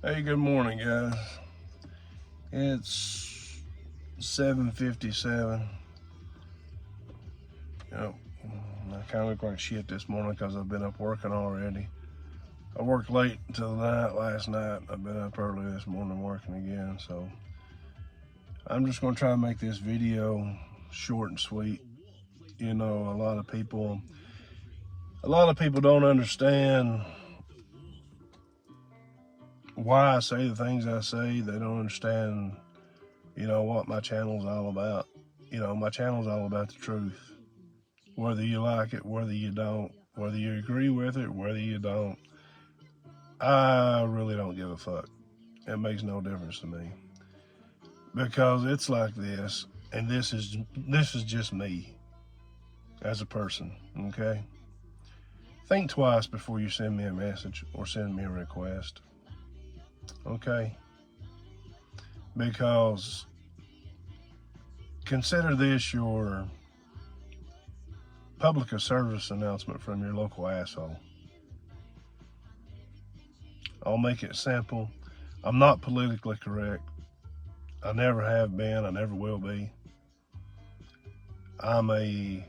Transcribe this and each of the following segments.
Hey, good morning, guys. It's 7:57. Yep. I kind of look like shit this morning because I've been up working already. I worked late until the night last night. I've been up early this morning working again. So I'm just going to try to make this video short and sweet. You know, a lot of people don't understand why I say the things I say. They don't understand, what my channel's all about. My channel's all about the truth. Whether you like it, whether you don't, whether you agree with it, whether you don't, I really don't give a fuck. It makes no difference to me. Because it's like this, and this is just me as a person, okay? Think twice before you send me a message or send me a request. Okay? Because consider this your public service announcement from your local asshole. I'll make it simple. I'm not politically correct. I never have been. I never will be. I'm a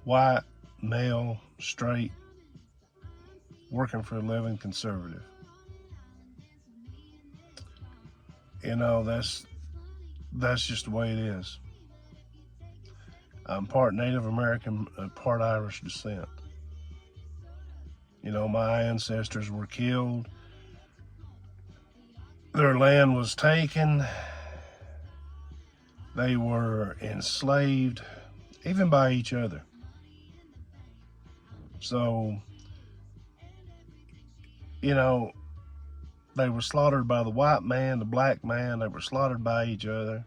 white, male, straight, working for a living conservative. That's just the way it is. I'm part Native American, part Irish descent. My ancestors were killed. Their land was taken. They were enslaved, even by each other. So, they were slaughtered by the white man, the black man. They were slaughtered by each other.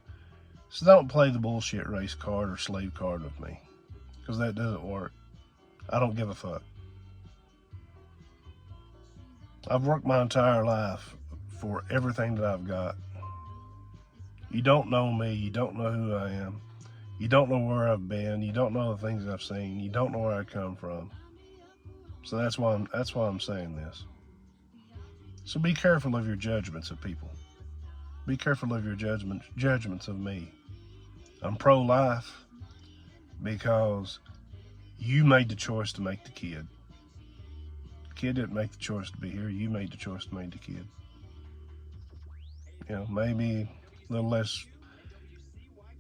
So don't play the bullshit race card or slave card with me, because that doesn't work. I don't give a fuck. I've worked my entire life for everything that I've got. You don't know me. You don't know who I am. You don't know where I've been. You don't know the things I've seen. You don't know where I come from. So that's why I'm saying this. So be careful of your judgments of people. Be careful of your judgments of me. I'm pro-life because you made the choice to make the kid. The kid didn't make the choice to be here. You made the choice to make the kid. Maybe a little less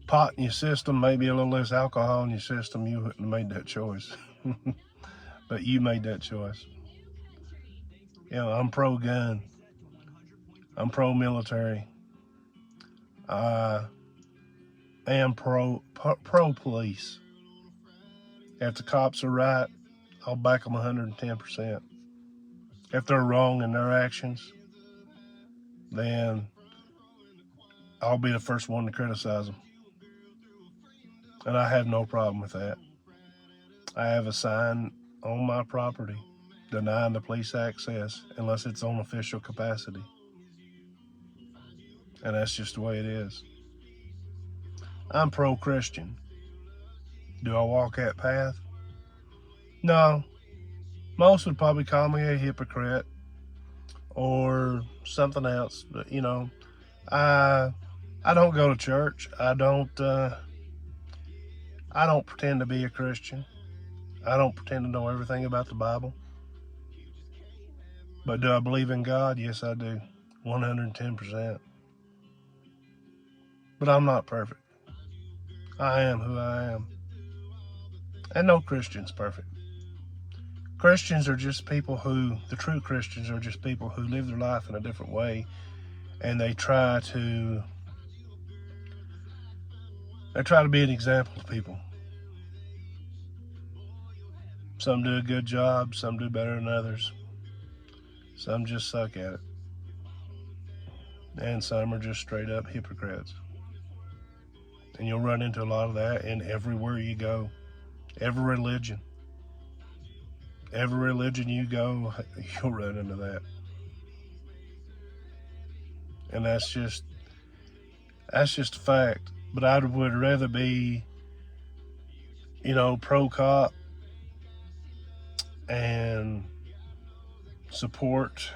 pot in your system, maybe a little less alcohol in your system. You wouldn't have made that choice. But you made that choice. I'm pro-gun. I'm pro-military. I am pro-police. If the cops are right, I'll back them 110%. If they're wrong in their actions, then I'll be the first one to criticize them. And I have no problem with that. I have a sign on my property denying the police access unless it's on official capacity. And that's just the way it is. I'm pro-Christian. Do I walk that path? No. Most would probably call me a hypocrite or something else. But, I don't go to church. I don't pretend to be a Christian. I don't pretend to know everything about the Bible. But do I believe in God? Yes, I do. 110%. But I'm not perfect. I am who I am. And no Christian's perfect. Christians are just people the true Christians are just people who live their life in a different way, and they try to be an example to people. Some do a good job, some do better than others. Some just suck at it. And some are just straight up hypocrites. And you'll run into a lot of that in everywhere you go. Every religion you go, you'll run into that. And that's just a fact. But I would rather be, pro-cop and support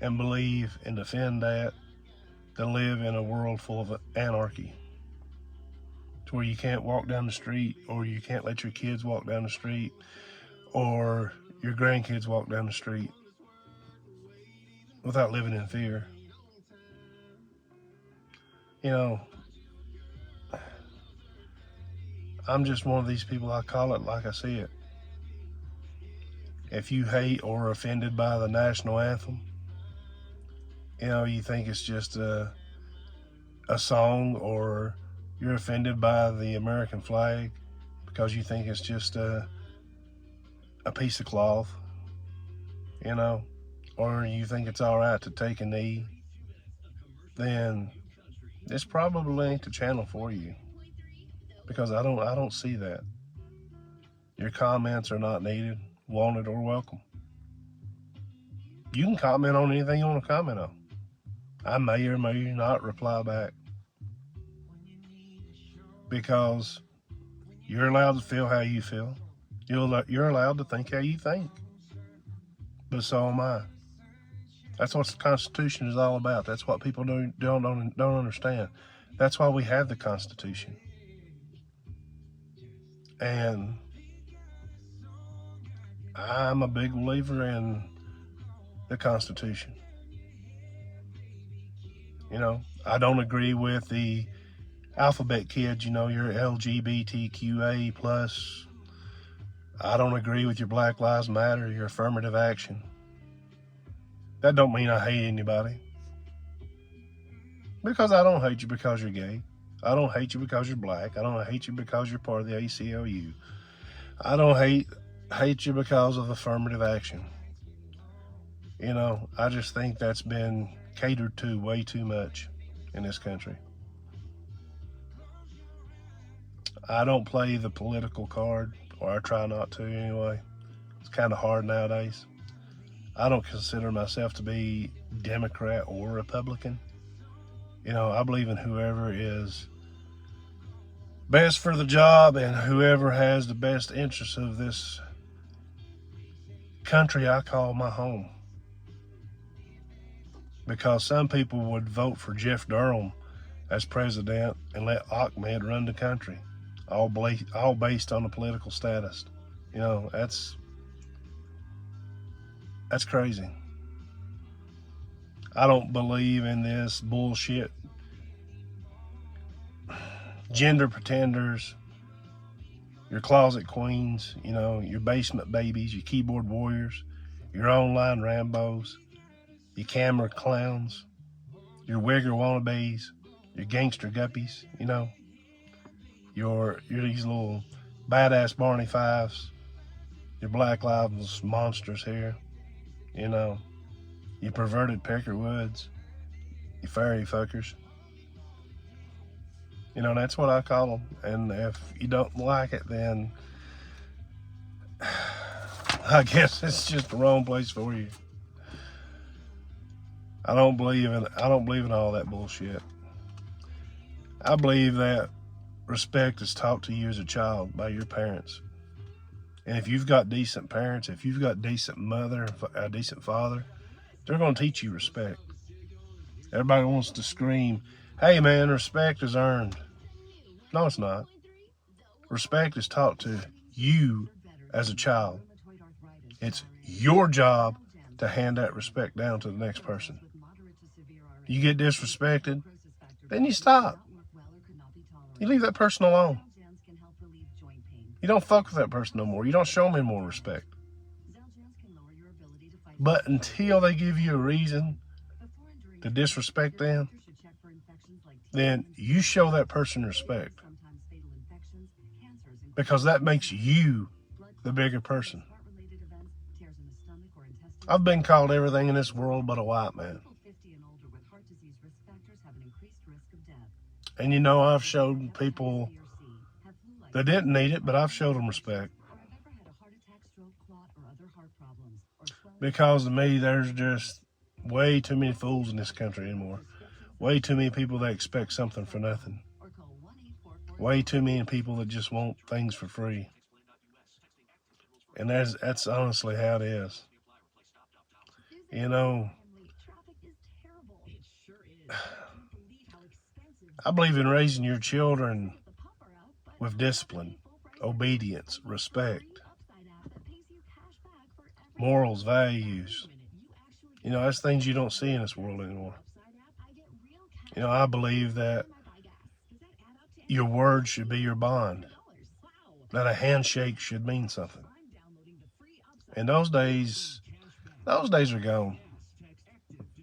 and believe and defend that than live in a world full of anarchy, to where you can't walk down the street, or you can't let your kids walk down the street, or your grandkids walk down the street without living in fear. You know, I'm just one of these people. I call it like I see it. If you hate or are offended by the national anthem, you know, you think it's just a song, or you're offended by the American flag because you think it's just a piece of cloth, you know, or you think it's all right to take a knee, then this probably ain't the channel for you, because I don't see that. Your comments are not needed, wanted, or welcome. You can comment on anything you want to comment on. I may or may not reply back, because you're allowed to feel how you feel. You're allowed to think how you think. But so am I. That's what the Constitution is all about. That's what people don't understand. That's why we have the Constitution. And I'm a big believer in the Constitution. You know, I don't agree with the alphabet kids, you know, your LGBTQA plus. I don't agree with your Black Lives Matter, your affirmative action. That don't mean I hate anybody. Because I don't hate you because you're gay. I don't hate you because you're black. I don't hate you because you're part of the ACLU. I don't hate you because of affirmative action. You know, I just think that's been catered to way too much in this country. I don't play the political card, or I try not to anyway. It's kind of hard nowadays. I don't consider myself to be Democrat or Republican. You know, I believe in whoever is best for the job and whoever has the best interests of this country I call my home. Because some people would vote for Jeff Durham as president and let Ahmed run the country, all based on the political status. You know, that's crazy. I don't believe in this bullshit. Gender pretenders, your closet queens, you know, your basement babies, your keyboard warriors, your online Rambos, your camera clowns, your wigger wannabes, your gangster guppies, you know, you're these little badass Barney Fives, your Black Lives monsters here, you know, you perverted Pecker Woods, you fairy fuckers. You know, that's what I call them. And if you don't like it, then I guess it's just the wrong place for you. I don't believe in all that bullshit. I believe that respect is taught to you as a child by your parents. And if you've got decent parents, if you've got decent mother, a decent father, they're going to teach you respect. Everybody wants to scream, hey man, respect is earned. No, it's not. Respect is taught to you as a child. It's your job to hand that respect down to the next person. You get disrespected, then you stop. You leave that person alone. You don't fuck with that person no more. You don't show them any more respect. But until they give you a reason to disrespect them, then you show that person respect. Because that makes you the bigger person. I've been called everything in this world but a white man. And you know, I've showed people that didn't need it, but I've showed them respect. Because to me, there's just way too many fools in this country anymore. Way too many people that expect something for nothing. Way too many people that just want things for free. And that's honestly how it is. You know, I believe in raising your children with discipline, obedience, respect, morals, values. You know, that's things you don't see in this world anymore. You know, I believe that your word should be your bond, that a handshake should mean something. And those days are gone.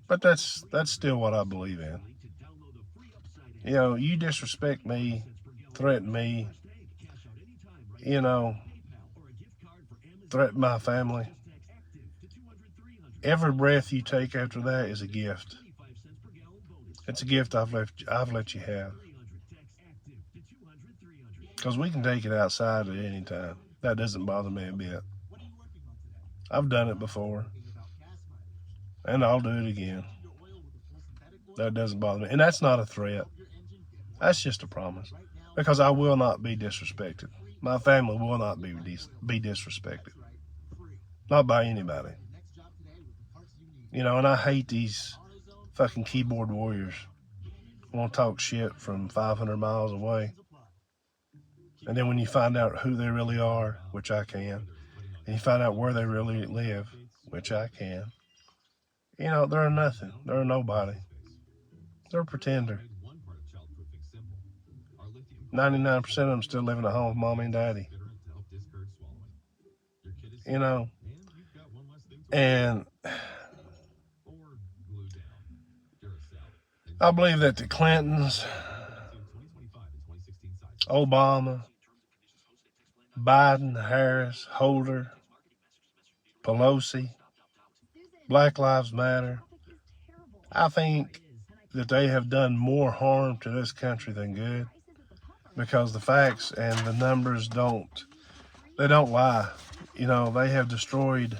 But that's still what I believe in. You know, you disrespect me, threaten me, you know, threaten my family. Every breath you take after that is a gift. It's a gift I've let you have. Because we can take it outside at any time. That doesn't bother me a bit. I've done it before. And I'll do it again. That doesn't bother me. And that's not a threat. That's just a promise. Because I will not be disrespected. My family will not be disrespected. Not by anybody. You know, and I hate these fucking keyboard warriors who want to talk shit from 500 miles away. And then when you find out who they really are, which I can, and you find out where they really live, which I can, you know, they're nothing. They're a nobody. They're a pretender. 99% of them still living at home with mommy and daddy. You know, and I believe that the Clintons, Obama, Biden, Harris, Holder, Pelosi, Black Lives Matter, I think that they have done more harm to this country than good, because the facts and the numbers don't lie. You know, they have destroyed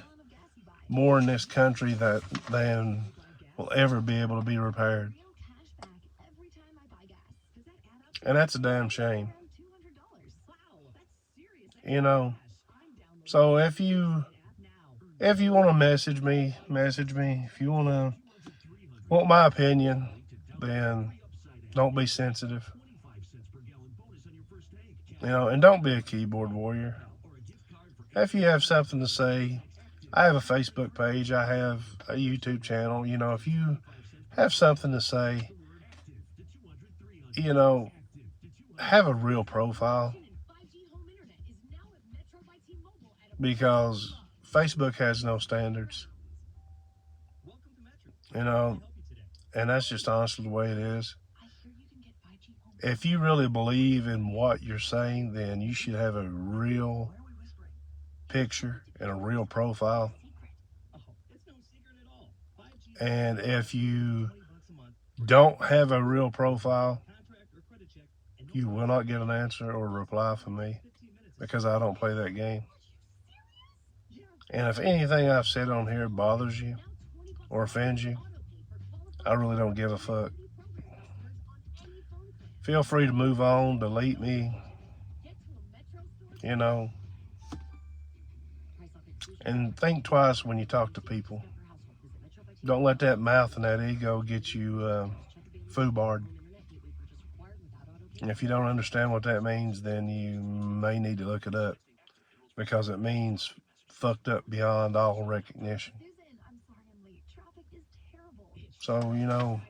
more in this country than will ever be able to be repaired. And that's a damn shame. You know, so if you want to message me. If you want my opinion, then don't be sensitive. You know, and don't be a keyboard warrior. If you have something to say, I have a Facebook page, I have a YouTube channel. You know, if you have something to say, you know, have a real profile. Because Facebook has no standards. You know, and that's just honestly the way it is. If you really believe in what you're saying, then you should have a real picture and a real profile. And if you don't have a real profile, you will not get an answer or a reply from me, because I don't play that game. And if anything I've said on here bothers you or offends you, I really don't give a fuck. Feel free to move on, delete me, you know. And think twice when you talk to people. Don't let that mouth and that ego get you foobarred. And if you don't understand what that means, then you may need to look it up, because it means fucked up beyond all recognition. So, you know,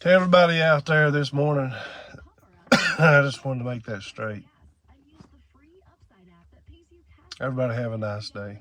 to everybody out there this morning, I just wanted to make that straight. Everybody have a nice day.